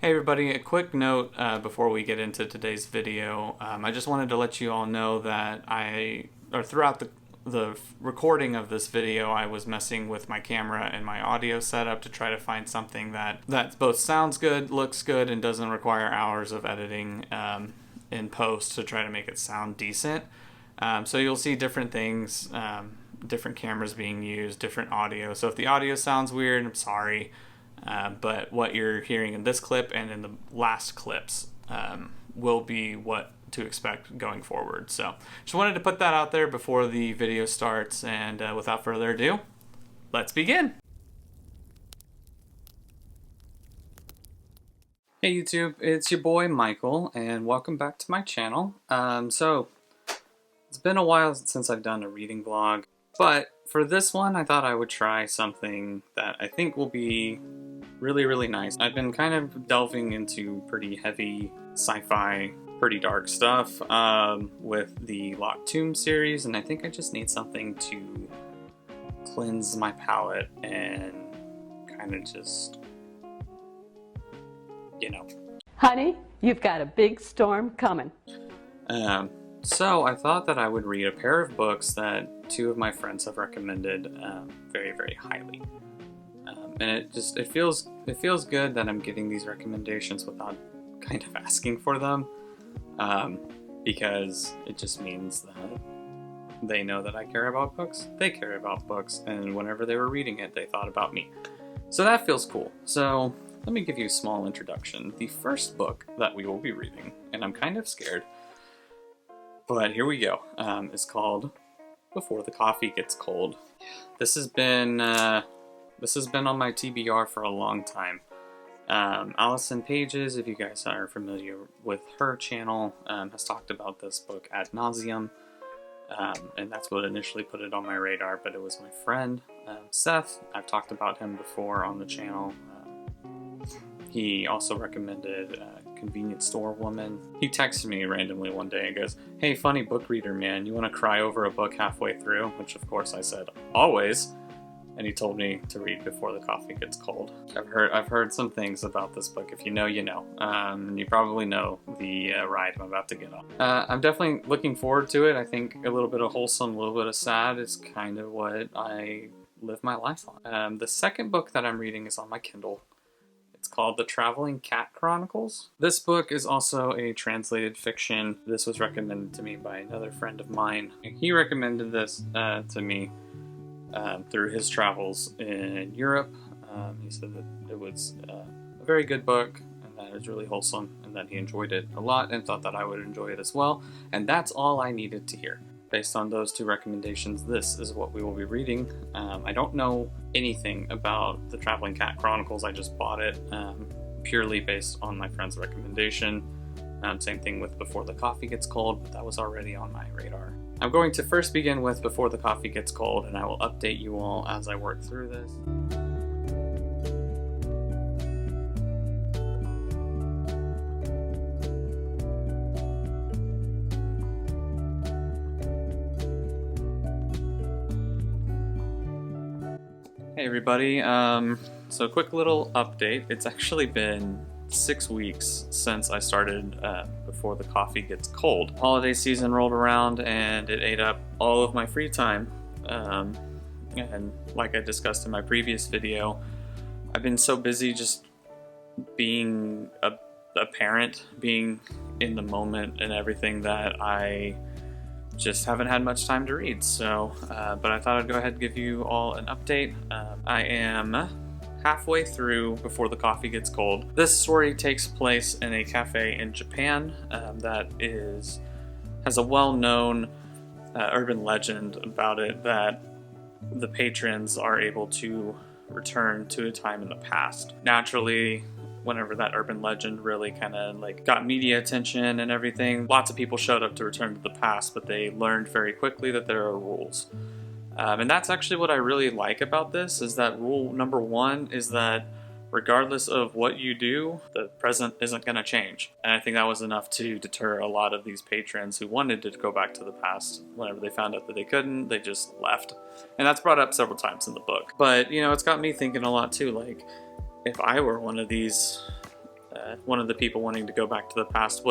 Hey everybody, a quick note before we get into today's video. I just wanted to let you all know that throughout the recording of this video, I was messing with my camera and my audio setup to try to find something that both sounds good, looks good, and doesn't require hours of editing in post to try to make it sound decent. So you'll see different things, different cameras being used, different audio. So if the audio sounds weird, I'm sorry. But what you're hearing in this clip and in the last clips will be what to expect going forward. So just wanted to put that out there before the video starts, and without further ado, let's begin. Hey YouTube, it's your boy Michael, and welcome back to my channel. So it's been a while since I've done a reading vlog, but for this one I thought I would try something that I think will be really nice. I've been kind of delving into pretty heavy sci-fi, pretty dark stuff with the Locked Tomb series, and I think I just need something to cleanse my palate and kind of just, you know. Honey, you've got a big storm coming. So I thought that I would read a pair of books that two of my friends have recommended very highly. And it feels good that I'm getting these recommendations without kind of asking for them, because it just means that they know that I care about books, they care about books, and whenever they were reading it, they thought about me. So that feels cool. So let me give you a small introduction. The first book that we will be reading, and I'm kind of scared, but here we go, is called Before the Coffee Gets Cold. This has been on my TBR for a long time. Allison Pages, if you guys are familiar with her channel, has talked about this book ad nauseum, and that's what initially put it on my radar, but it was my friend, Seth. I've talked about him before on the channel. He also recommended Convenience Store Woman. He texted me randomly one day and goes, "Hey, funny book reader man, you want to cry over a book halfway through?" Which of course I said, always. And he told me to read Before the Coffee Gets Cold. I've heard some things about this book. If you know, you know. And you probably know the ride I'm about to get on. I'm definitely looking forward to it. I think a little bit of wholesome, a little bit of sad is kind of what I live my life on. The second book that I'm reading is on my Kindle. It's called The Traveling Cat Chronicles. This book is also a translated fiction. This was recommended to me by another friend of mine. He recommended this to me through his travels in Europe. He said that it was a very good book, and that it was really wholesome, and that he enjoyed it a lot and thought that I would enjoy it as well. And that's all I needed to hear. Based on those two recommendations, this is what we will be reading. I don't know anything about The Traveling Cat Chronicles. I just bought it purely based on my friend's recommendation. Same thing with Before the Coffee Gets Cold, but that was already on my radar. I'm going to first begin with Before the Coffee Gets Cold, and I will update you all as I work through this. Hey everybody, so quick little update. It's actually been 6 weeks since I started Before the Coffee Gets Cold. Holiday season rolled around and it ate up all of my free time. And like I discussed in my previous video, I've been so busy just being a parent, being in the moment and everything, that I just haven't had much time to read. So, but I thought I'd go ahead and give you all an update. I am halfway through Before the Coffee Gets Cold. This story takes place in a cafe in Japan that has a well-known urban legend about it, that the patrons are able to return to a time in the past. Naturally, whenever that urban legend really kind of got media attention and everything, lots of people showed up to return to the past, but they learned very quickly that there are rules. And that's actually what I really like about this, is that rule number one is that regardless of what you do, the present isn't going to change. And I think that was enough to deter a lot of these patrons who wanted to go back to the past. Whenever they found out that they couldn't, they just left. And that's brought up several times in the book. But, you know, it's got me thinking a lot too, like, if I were one of these one of the people wanting to go back to the past,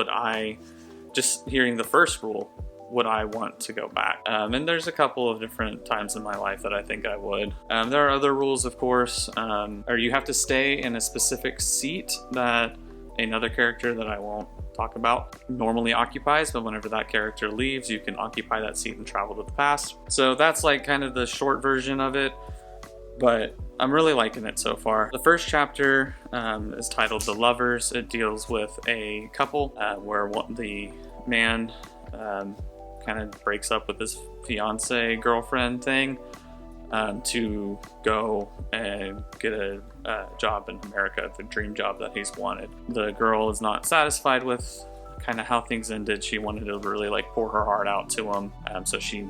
just hearing the first rule, would I want to go back? And there's a couple of different times in my life that I think I would. There are other rules, of course, or you have to stay in a specific seat that another character that I won't talk about normally occupies, but whenever that character leaves, you can occupy that seat and travel to the past. So that's like kind of the short version of it, but I'm really liking it so far. The first chapter is titled The Lovers. It deals with a couple where the man kind of breaks up with his fiance girlfriend thing to go and get a job in America, the dream job that he's wanted. The girl is not satisfied with kind of how things ended. She wanted to really like pour her heart out to him, so she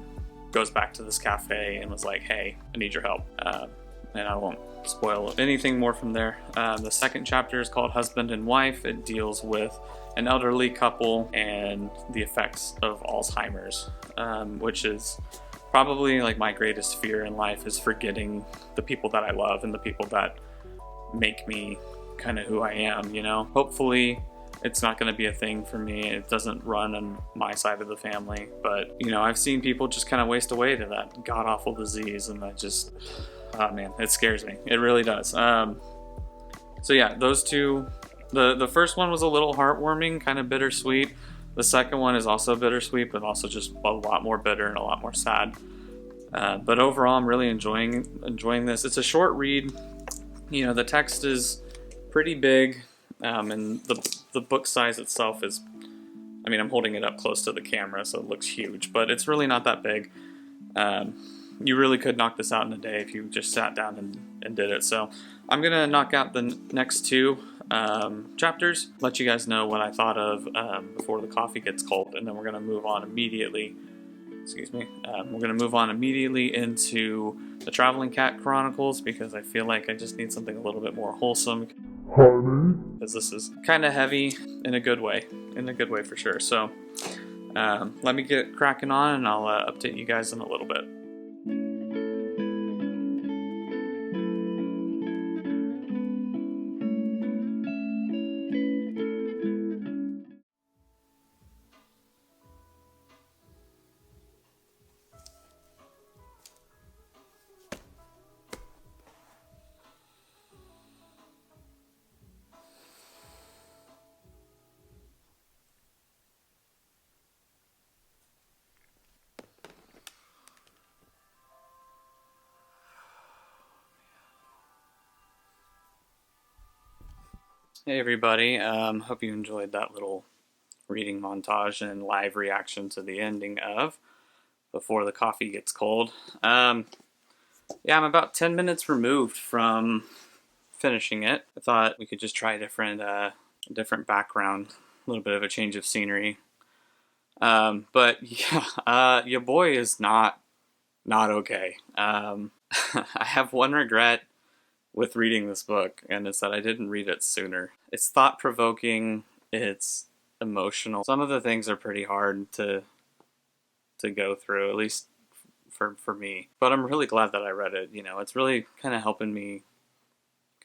goes back to this cafe and was like, hey, I need your help. And I won't spoil anything more from there. The second chapter is called Husband and Wife. It deals with an elderly couple and the effects of Alzheimer's, which is probably like my greatest fear in life, is forgetting the people that I love and the people that make me kind of who I am, you know? Hopefully it's not going to be a thing for me. It doesn't run on my side of the family, but you know, I've seen people just kind of waste away to that god-awful disease, and that just, oh man, it scares me. It really does. So yeah, those two, the first one was a little heartwarming, kind of bittersweet. The second one is also bittersweet, but also just a lot more bitter and a lot more sad. But overall, I'm really enjoying this. It's a short read. You know, the text is pretty big, and the book size itself is, I mean, I'm holding it up close to the camera, so it looks huge, but it's really not that big. You really could knock this out in a day if you just sat down and did it. So I'm gonna knock out the next two chapters, let you guys know what I thought of before the coffee gets cold, and then we're gonna move on immediately. We're gonna move on immediately into the Traveling Cat Chronicles, because I feel like I just need something a little bit more wholesome. Because this is kind of heavy in a good way, for sure. So let me get cracking on, and I'll update you guys in a little bit. Hey everybody, hope you enjoyed that little reading montage and live reaction to the ending of Before the Coffee Gets Cold. Yeah, I'm about 10 minutes removed from finishing it. I thought we could just try a different background, a little bit of a change of scenery. But yeah, your boy is not okay. I have one regret with reading this book, and it's that I didn't read it sooner. It's thought-provoking, it's emotional. Some of the things are pretty hard to go through, at least for me. But I'm really glad that I read it. You know, it's really kind of helping me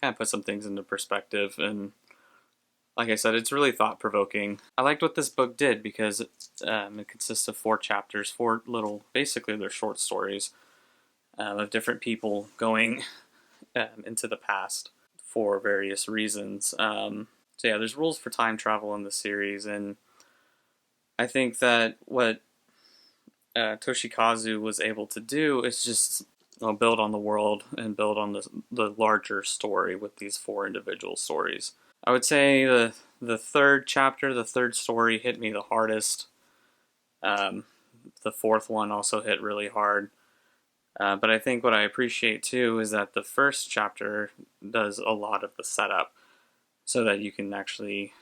kind of put some things into perspective, and like I said, it's really thought-provoking. I liked what this book did because it consists of 4 chapters, 4 little, basically they're short stories of different people going into the past for various reasons. So yeah, there's rules for time travel in the series, and I think that what Toshikazu was able to do is just build on the world and build on the larger story with these 4 individual stories. I would say the third chapter, the third story, hit me the hardest. The 4th one also hit really hard. But I think what I appreciate too is that the first chapter does a lot of the setup so that you can actually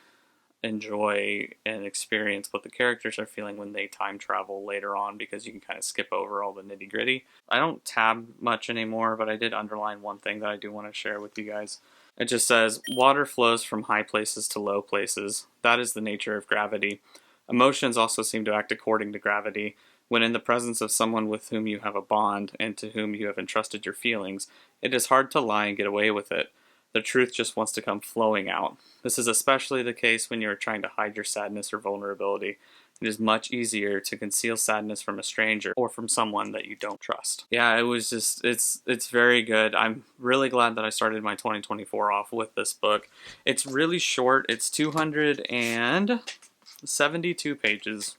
enjoy and experience what the characters are feeling when they time travel later on, because you can kind of skip over all the nitty gritty. I don't tab much anymore, but I did underline one thing that I do want to share with you guys. It just says, water flows from high places to low places. That is the nature of gravity. Emotions also seem to act according to gravity. When in the presence of someone with whom you have a bond and to whom you have entrusted your feelings, it is hard to lie and get away with it. the truth just wants to come flowing out. This is especially the case when you're trying to hide your sadness or vulnerability. It is much easier to conceal sadness from a stranger or from someone that you don't trust. Yeah, it was just, it's very good. I'm really glad that I started my 2024 off with this book. It's really short. It's 272 pages,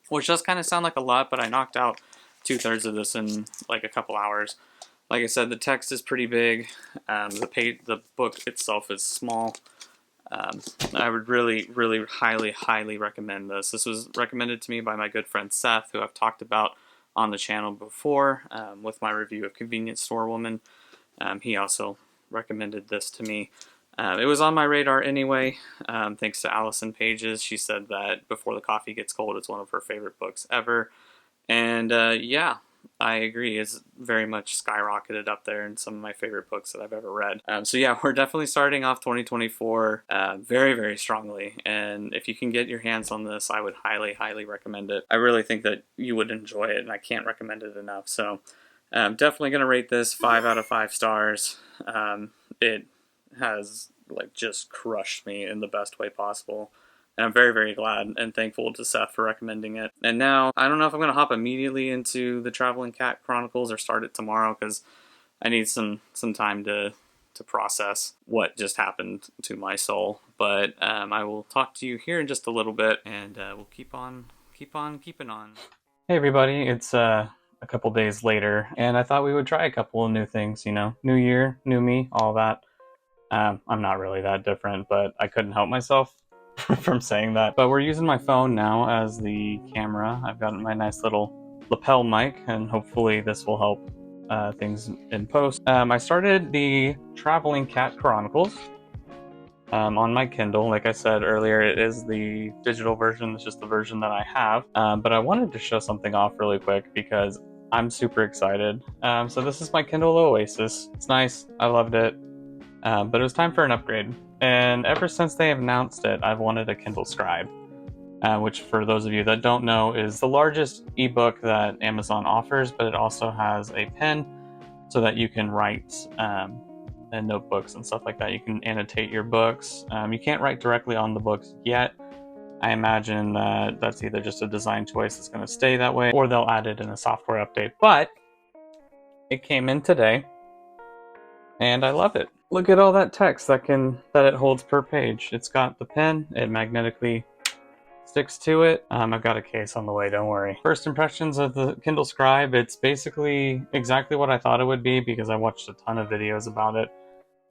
which does kind of sound like a lot, but I knocked out 2/3 of this in like a couple hours. Like I said, the text is pretty big. The book itself is small. I would really, really highly recommend this. This was recommended to me by my good friend Seth, who I've talked about on the channel before with my review of Convenience Store Woman. He also recommended this to me. It was on my radar anyway, thanks to Allison Pages. She said that Before the Coffee Gets Cold is one of her favorite books ever. And yeah, I agree. It's very much skyrocketed up there in some of my favorite books that I've ever read. So yeah, we're definitely starting off 2024 very, very strongly. And if you can get your hands on this, I would highly recommend it. I really think that you would enjoy it, and I can't recommend it enough. So definitely going to rate this 5 out of 5 stars. It has like just crushed me in the best way possible. And I'm very, very glad and thankful to Seth for recommending it. And now, I don't know if I'm going to hop immediately into the Traveling Cat Chronicles or start it tomorrow, because I need some time to process what just happened to my soul. But I will talk to you here in just a little bit, and we'll keep on keeping on. Hey everybody, it's a couple days later, and I thought we would try a couple of new things, you know, new year, new me, all that. I'm not really that different, but I couldn't help myself from saying that. But we're using my phone now as the camera. I've got my nice little lapel mic, and hopefully this will help things in post. I started the Traveling Cat Chronicles on my Kindle. Like I said earlier, it is the digital version. It's just the version that I have. But I wanted to show something off really quick because I'm super excited. So this is my Kindle Oasis. It's nice. I loved it. But it was time for an upgrade. And ever since they announced it, I've wanted a Kindle Scribe, which for those of you that don't know is the largest ebook that Amazon offers, but it also has a pen so that you can write in notebooks and stuff like that. You can annotate your books. You can't write directly on the books yet. I imagine that that's either just a design choice that's going to stay that way, or they'll add it in a software update. But it came in today, and I love it. Look at all that text that it holds per page. It's got the pen, it magnetically sticks to it. I've got a case on the way, don't worry. First impressions of the Kindle Scribe, it's basically exactly what I thought it would be because I watched a ton of videos about it.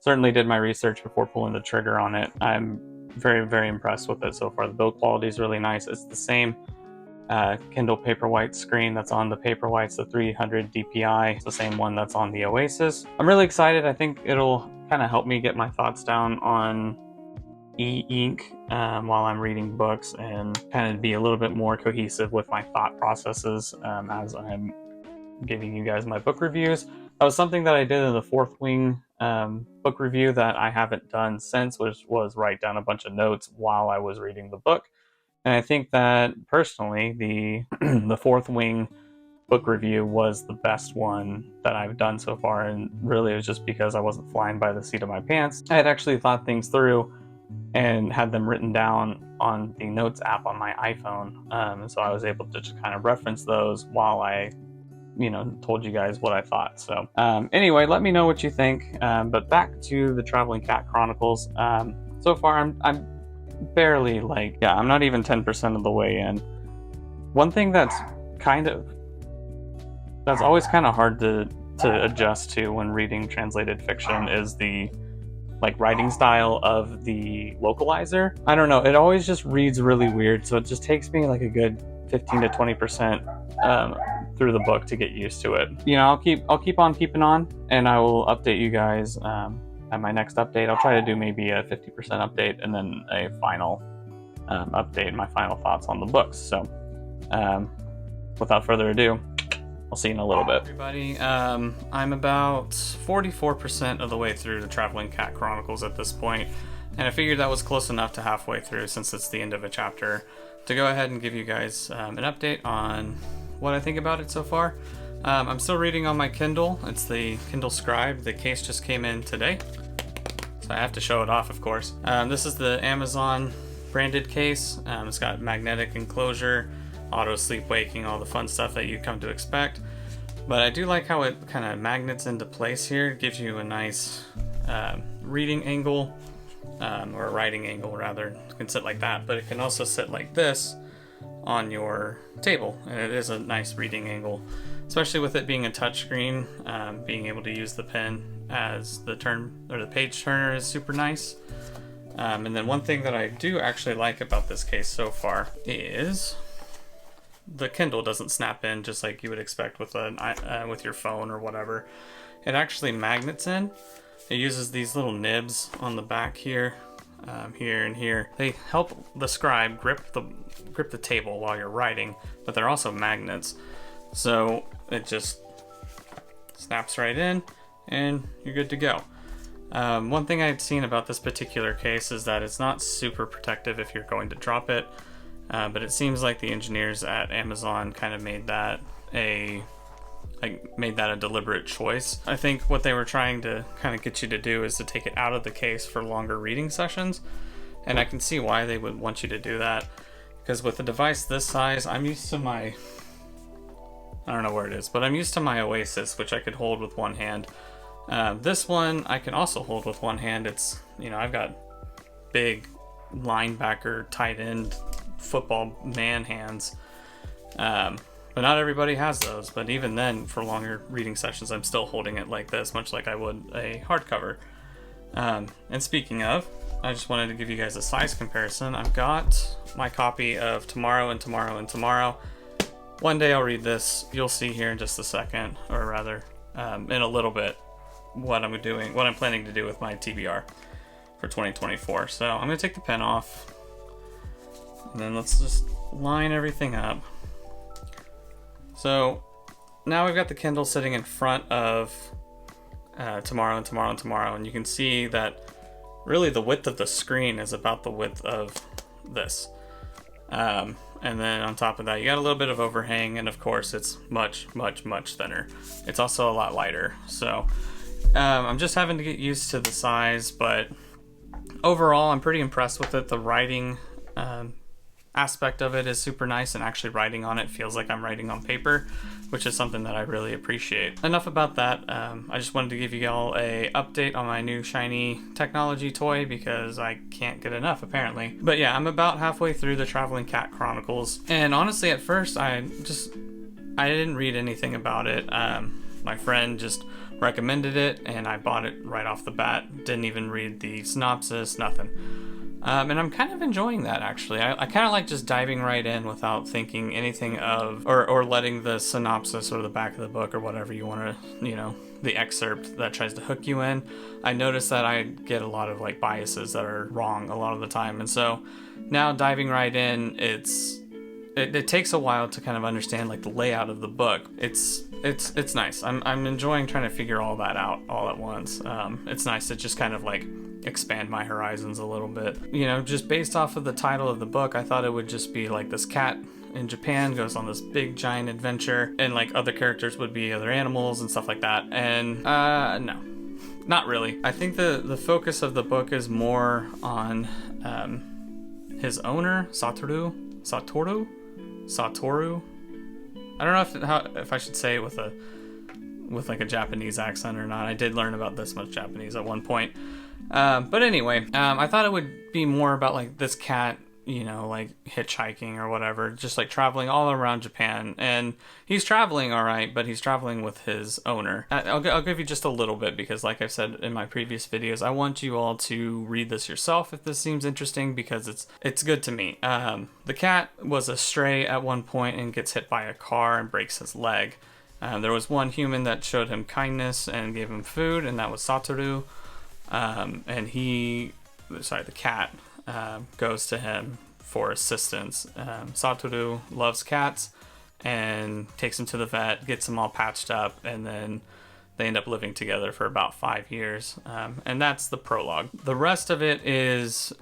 Certainly did my research before pulling the trigger on it. I'm very, very impressed with it so far. The build quality is really nice. It's the same Kindle Paperwhite screen that's on the Paperwhites, the 300 DPI. It's the same one that's on the Oasis. I'm really excited. I think it'll kind of help me get my thoughts down on e-ink while I'm reading books, and kind of be a little bit more cohesive with my thought processes as I'm giving you guys my book reviews. That was something that I did in the Fourth Wing book review that I haven't done since, which was write down a bunch of notes while I was reading the book. And I think that personally the Fourth Wing book review was the best one that I've done so far, and really it was just because I wasn't flying by the seat of my pants. I had actually thought things through and had them written down on the Notes app on my iPhone, and so I was able to just kind of reference those while I told you guys what I thought. So anyway, let me know what you think. But back to the Traveling Cat Chronicles. So far I'm barely I'm not even 10% of the way in. One thing that's always kind of hard to adjust to when reading translated fiction is the writing style of the localizer. I don't know, it always just reads really weird, so it just takes me a good 15 to 20% through the book to get used to it. I'll keep on keeping on, and I will update you guys at my next update. I'll try to do maybe a 50% update and then a final update, my final thoughts on the books. So without further ado, I'll see you in a little bit. Everybody, I'm about 44% of the way through the Traveling Cat Chronicles at this point, and I figured that was close enough to halfway through, since it's the end of a chapter, to go ahead and give you guys an update on what I think about it so far. I'm still reading on my Kindle. It's the Kindle Scribe. The case just came in today. so I have to show it off, of course. This is the Amazon branded case. It's got magnetic enclosure, auto sleep waking, all the fun stuff that you come to expect. But I do like how it kind of magnets into place here. It gives you a nice reading angle, or a writing angle rather. It can sit like that, but it can also sit like this on your table, and it is a nice reading angle, especially with it being a touchscreen. Being able to use the pen as the page turner is super nice. And then one thing that I do actually like about this case so far is the Kindle doesn't snap in just like you would expect with with your phone or whatever. It actually magnets in. It uses these little nibs on the back here, here and here. They help the scribe grip the table while you're writing, but they're also magnets. So it just snaps right in, and you're good to go. One thing I'd seen about this particular case is that it's not super protective if you're going to drop it. But it seems like the engineers at Amazon kind of made that a deliberate choice. I think what they were trying to kind of get you to do is to take it out of the case for longer reading sessions. And I can see why they would want you to do that. Because with a device this size, I'm used to I don't know where it is, but I'm used to my Oasis, which I could hold with one hand. This one I can also hold with one hand. It's, I've got big linebacker, tight end, football man hands, but not everybody has those. But even then, for longer reading sessions, I'm still holding it like this, much like I would a hardcover. And speaking of, I just wanted to give you guys a size comparison. I've got my copy of Tomorrow and Tomorrow and Tomorrow. One day I'll read this. You'll see here in just a second, or rather in a little bit, what I'm planning to do with my TBR for 2024. So I'm going to take the pen off, and then let's just line everything up. So now we've got the Kindle sitting in front of Tomorrow and Tomorrow and Tomorrow, and you can see that really the width of the screen is about the width of this. And then on top of that, you got a little bit of overhang, and of course it's much, much, much thinner. It's also a lot lighter. So I'm just having to get used to the size, but overall I'm pretty impressed with it. The writing aspect of it is super nice, and actually writing on it feels like I'm writing on paper, which is something that I really appreciate. Enough about that. I just wanted to give you all a update on my new shiny technology toy, because I can't get enough apparently. But yeah, I'm about halfway through the Traveling Cat Chronicles, and honestly at first I didn't read anything about it. My friend just recommended it, and I bought it right off the bat. Didn't even read the synopsis, nothing. And I'm kind of enjoying that, actually. I kind of like just diving right in without thinking anything of, or letting the synopsis or the back of the book or whatever you want to, the excerpt that tries to hook you in. I notice that I get a lot of biases that are wrong a lot of the time. And so now diving right in, it takes a while to kind of understand the layout of the book. It's nice. I'm enjoying trying to figure all that out all at once. It's nice to just kind of expand my horizons a little bit. Just based off of the title of the book, I thought it would just be this cat in Japan goes on this big giant adventure, and other characters would be other animals and stuff like that. And no, not really. I think the focus of the book is more on his owner, Satoru. I don't know if I should say it with a Japanese accent or not. I did learn about this much Japanese at one point. But anyway, I thought it would be more about this cat, hitchhiking or whatever, just traveling all around Japan. And he's traveling all right, but he's traveling with his owner. I'll give you just a little bit, because like I've said in my previous videos, I want you all to read this yourself if this seems interesting, because it's good to me. The cat was a stray at one point and gets hit by a car and breaks his leg. There was one human that showed him kindness and gave him food, and that was Satoru. And the cat goes to him for assistance. Satoru loves cats and takes him to the vet, gets him all patched up, and then they end up living together for about 5 years. And that's the prologue. The rest of it is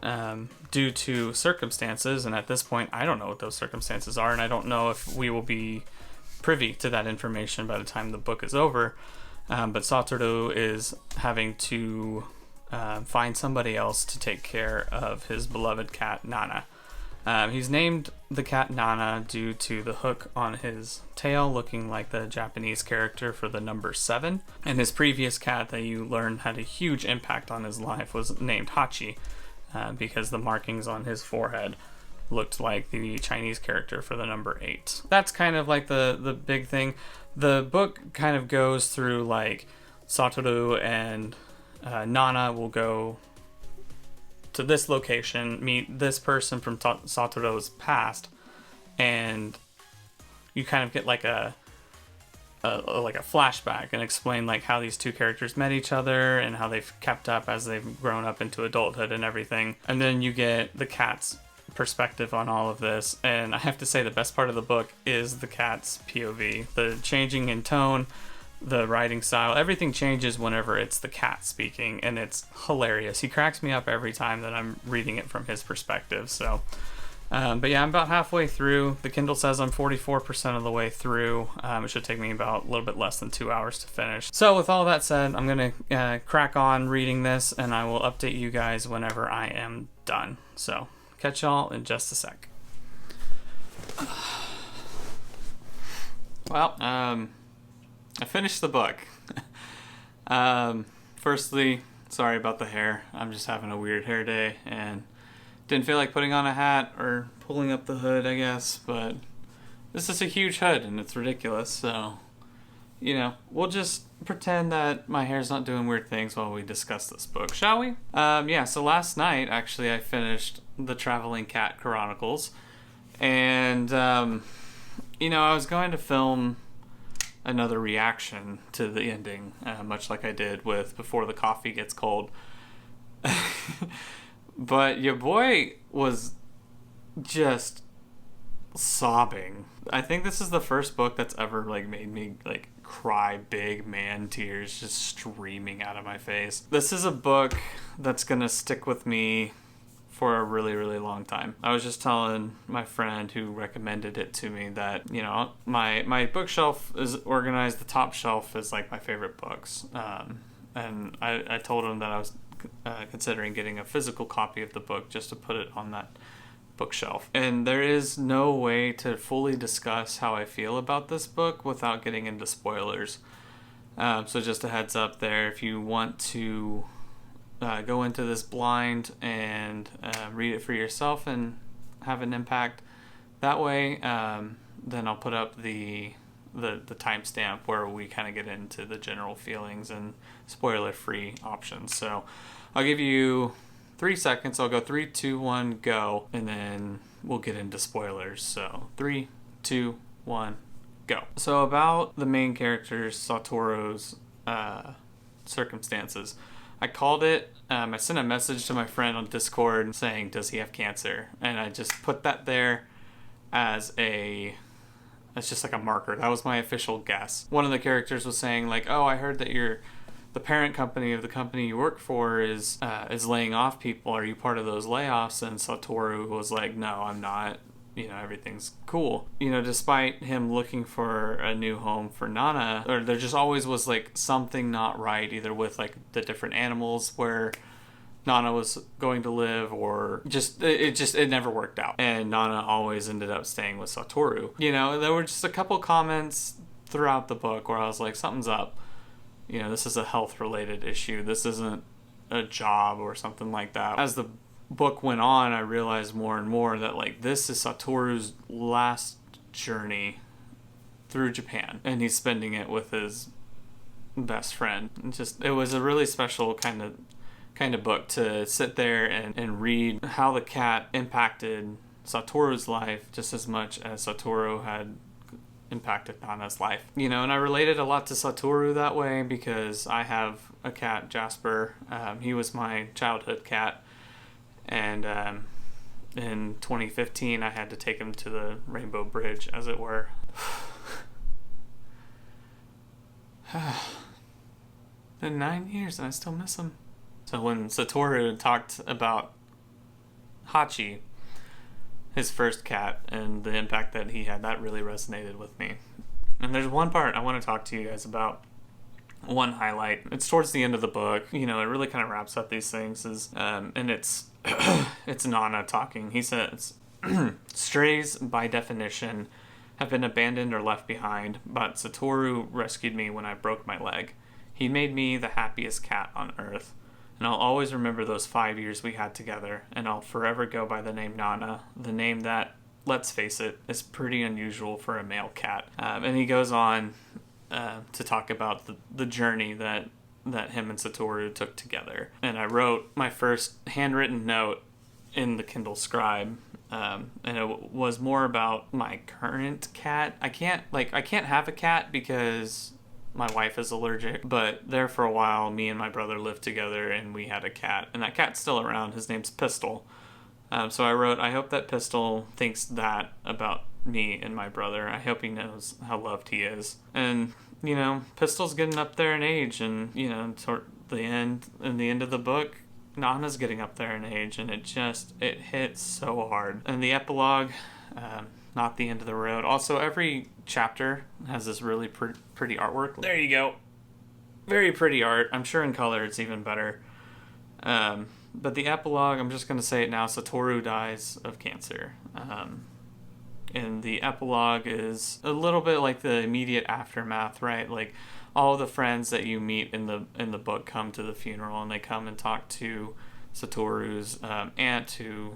due to circumstances, and at this point I don't know what those circumstances are, and I don't know if we will be privy to that information by the time the book is over. But Satoru is having to find somebody else to take care of his beloved cat, Nana. He's named the cat Nana due to the hook on his tail looking like the Japanese character for the number 7. And his previous cat that you learned had a huge impact on his life was named Hachi, because the markings on his forehead looked like the Chinese character for the number 8. That's kind of like the big thing. The book kind of goes through like Satoru and Nana will go to this location, meet this person from Satoru's past, and you kind of get like a flashback and explain like how these two characters met each other and how they've kept up as they've grown up into adulthood and everything. And then you get the cat's perspective on all of this, and I have to say the best part of the book is the cat's POV. The changing in tone, the writing style, everything changes whenever it's the cat speaking, and it's hilarious. He cracks me up every time that I'm reading it from his perspective. So but yeah, I'm about halfway through. The Kindle says I'm 44% of the way through. It should take me about a little bit less than 2 hours to finish. So with all that said, I'm gonna crack on reading this, and I will update you guys whenever I am done. So catch y'all in just a sec. Well, I finished the book. Firstly, sorry about the hair. I'm just having a weird hair day and didn't feel like putting on a hat or pulling up the hood, I guess, but this is a huge hood and it's ridiculous, so, you know, we'll just pretend that my hair's not doing weird things while we discuss this book, shall we? Yeah, so last night, actually, I finished The Traveling Cat Chronicles, and, you know, I was going to film another reaction to the ending, much like I did with Before the Coffee Gets Cold. But your boy was just sobbing. I think this is the first book that's ever like made me like cry big man tears just streaming out of my face. This is a book that's gonna stick with me for a really, really long time. I was just telling my friend who recommended it to me that, you know, my bookshelf is organized. The top shelf is like my favorite books. And I told him that I was considering getting a physical copy of the book just to put it on that bookshelf. And there is no way to fully discuss how I feel about this book without getting into spoilers. So just a heads up there, if you want to go into this blind and read it for yourself and have an impact that way, then I'll put up the timestamp where we kind of get into the general feelings and spoiler-free options. So I'll give you 3 seconds. I'll go 3, 2, 1, go, and then we'll get into spoilers. So 3, 2, 1, go. So about the main character's Satoru's circumstances, I called it. I sent a message to my friend on Discord saying, "Does he have cancer?" And I just put that there as it's just like a marker. That was my official guess. One of the characters was saying like, "Oh, I heard that the parent company of the company you work for is laying off people. Are you part of those layoffs?" And Satoru was like, "No, I'm not. You know, everything's cool." You know, despite him looking for a new home for Nana, or there just always was like something not right, either with like the different animals where Nana was going to live, or it never worked out. And Nana always ended up staying with Satoru. You know, there were just a couple comments throughout the book where I was like, something's up. You know, this is a health-related issue. This isn't a job or something like that. As the book went on, I realized more and more that, like, this is Satoru's last journey through Japan, and he's spending it with his best friend. It was a really special kind of book to sit there and read how the cat impacted Satoru's life just as much as Satoru had impacted Nana's life. You know, and I related a lot to Satoru that way because I have a cat, Jasper. He was my childhood cat, and in 2015 I had to take him to the Rainbow Bridge, as it were. Been 9 years and I still miss him. So when Satoru talked about Hachi, his first cat, and the impact that he had, that really resonated with me. And there's one part I want to talk to you guys about. one highlight. It's towards the end of the book. You know, it really kind of wraps up these things. And it's it's Nana talking. He says, "Strays, by definition, have been abandoned or left behind, but Satoru rescued me when I broke my leg. He made me the happiest cat on earth. And I'll always remember those 5 years we had together, and I'll forever go by the name Nana, the name that, let's face it, is pretty unusual for a male cat." And he goes on to talk about the journey that him and Satoru took together. And I wrote my first handwritten note in the Kindle Scribe, and it was more about my current cat. I can't have a cat because my wife is allergic, but there for a while, me and my brother lived together, and we had a cat, and that cat's still around. His name's Pistol. So I wrote, "I hope that Pistol thinks that about me and my brother. I hope he knows how loved he is." And, you know, Pistol's getting up there in age, and, you know, toward the end of the book, Nana's getting up there in age, and it hits so hard. And the epilogue, not the end of the road. Also, every chapter has this really pretty artwork. There you go. Very pretty art. I'm sure in color it's even better. But the epilogue, I'm just going to say it now, Satoru dies of cancer. And the epilogue is a little bit like the immediate aftermath, right? Like, all the friends that you meet in the book come to the funeral, and they come and talk to Satoru's aunt, who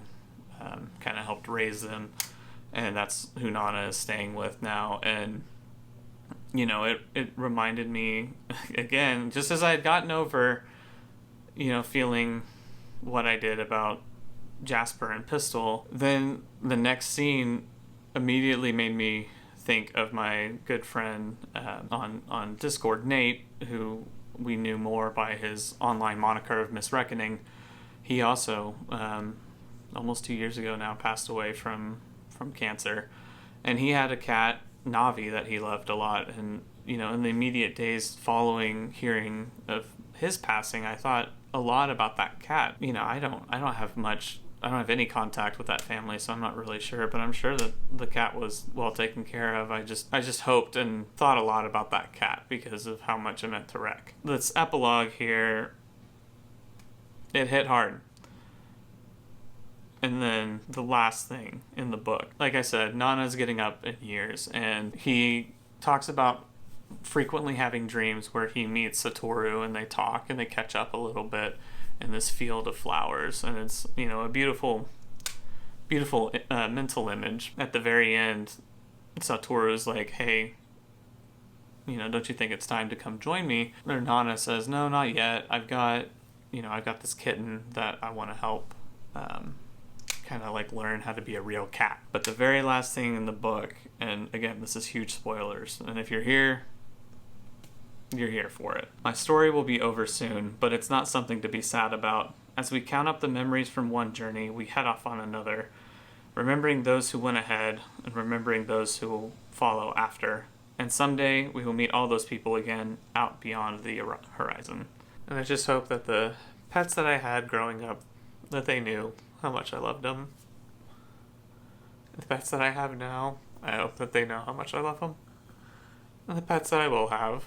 kind of helped raise them. And that's who Nana is staying with now. And, you know, it reminded me, again, just as I had gotten over, you know, feeling what I did about Jasper and Pistol, then the next scene immediately made me think of my good friend on Discord, Nate, who we knew more by his online moniker of Miss Reckoning. He also, almost 2 years ago now, passed away from cancer, and he had a cat, Navi, that he loved a lot. And, you know, in the immediate days following hearing of his passing, I thought a lot about that cat. You know, I don't have any contact with that family, so I'm not really sure, but I'm sure that the cat was well taken care of. I just hoped and thought a lot about that cat because of how much it meant to Rec. This epilogue here, it hit hard. And then the last thing in the book, like I said, Nana's getting up in years, and he talks about frequently having dreams where he meets Satoru, and they talk and they catch up a little bit in this field of flowers. And it's, you know, a beautiful mental image. At the very end, Satoru's like, "Hey, you know, don't you think it's time to come join me?" Or Nana says, "No, not yet. I've got this kitten that I want to help kind of like learn how to be a real cat." But the very last thing in the book, and again, this is huge spoilers, and if you're here, you're here for it. My story will be over soon, but it's not something to be sad about. As we count up the memories from one journey, we head off on another, remembering those who went ahead and remembering those who will follow after. And someday we will meet all those people again out beyond the horizon. And I just hope that the pets that I had growing up, that they knew how much I loved them. The pets that I have now, I hope that they know how much I love them. And the pets that I will have,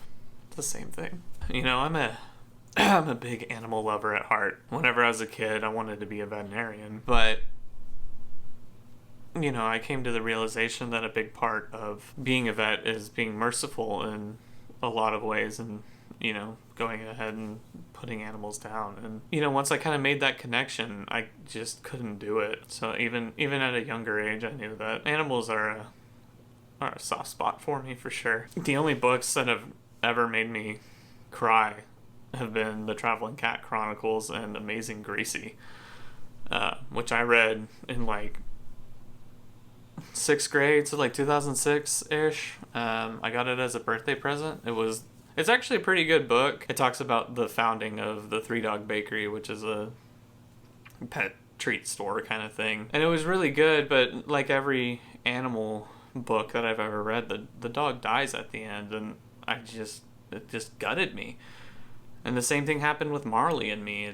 the same thing. You know, I'm a big animal lover at heart. Whenever I was a kid, I wanted to be a veterinarian. But, you know, I came to the realization that a big part of being a vet is being merciful in a lot of ways, and, you know, going ahead and putting animals down. And, you know, once I kind of made that connection, I just couldn't do it. So even at a younger age, I knew that animals are a soft spot for me, for sure. The only books that have ever made me cry have been the Traveling Cat Chronicles and Amazing Gracie, which I read in like 6th grade, so like 2006-ish. I got it as a birthday present. It's actually a pretty good book. It talks about the founding of the Three Dog Bakery, which is a pet treat store kind of thing. And it was really good, but like every animal book that I've ever read, the dog dies at the end, and it just gutted me. And the same thing happened with Marley and me.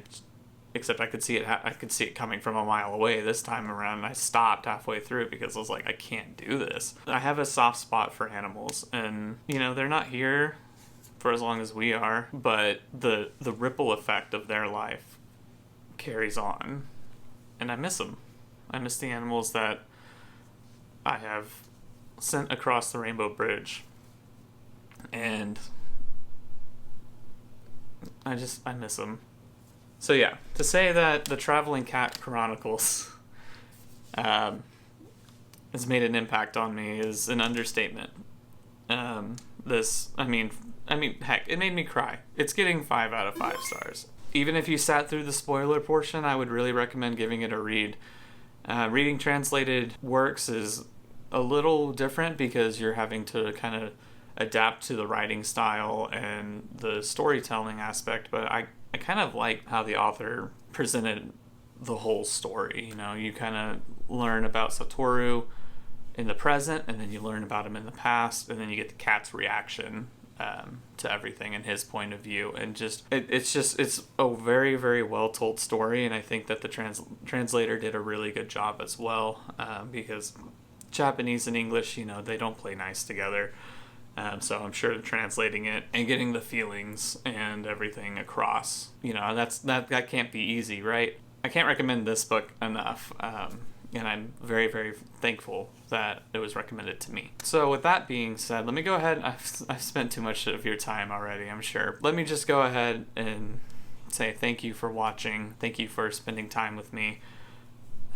Except I could see it coming from a mile away this time around, and I stopped halfway through because I was like, I can't do this. I have a soft spot for animals, and, you know, they're not here for as long as we are, but the ripple effect of their life carries on, and I miss them. I miss the animals that I have sent across the Rainbow Bridge, and I miss them. So yeah, to say that the Traveling Cat Chronicles has made an impact on me is an understatement. Heck, it made me cry. It's getting 5 out of 5 stars. Even if you sat through the spoiler portion, I would really recommend giving it a read. Reading translated works is a little different because you're having to kind of adapt to the writing style and the storytelling aspect, but I kind of like how the author presented the whole story. You know, you kind of learn about Satoru in the present, and then you learn about him in the past, and then you get the cat's reaction to everything and his point of view, and it's a very, very well told story, and I think that the translator did a really good job as well, because Japanese and English, you know, they don't play nice together, so I'm sure translating it and getting the feelings and everything across, you know, that can't be easy, right? I can't recommend this book enough. And I'm very, very thankful that it was recommended to me. So with that being said, let me go ahead. I've spent too much of your time already, I'm sure. Let me just go ahead and say thank you for watching. Thank you for spending time with me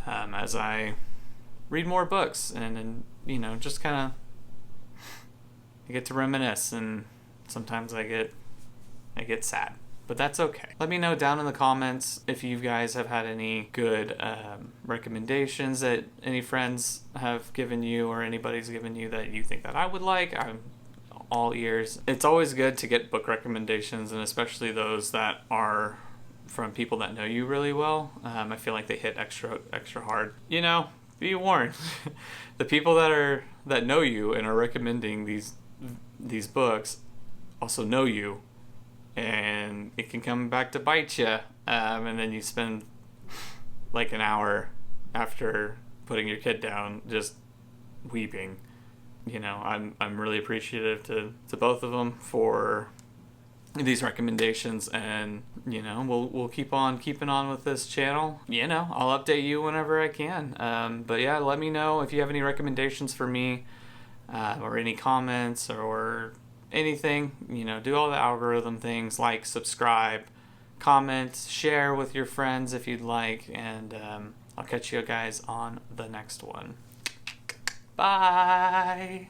as I read more books. And you know, just kind of I get to reminisce, and sometimes I get sad. But that's okay. Let me know down in the comments if you guys have had any good recommendations that any friends have given you or anybody's given you that you think that I would like. I'm all ears. It's always good to get book recommendations, and especially those that are from people that know you really well. I feel like they hit extra hard. You know, be warned. The people that know you and are recommending these books also know you. And it can come back to bite you, and then you spend like an hour after putting your kid down just weeping. You know, I'm really appreciative to both of them for these recommendations, and you know, we'll keep on keeping on with this channel. You know, I'll update you whenever I can. But yeah, let me know if you have any recommendations for me, or any comments or anything. You know, do all the algorithm things, like, subscribe, comment, share with your friends if you'd like, and I'll catch you guys on the next one. Bye!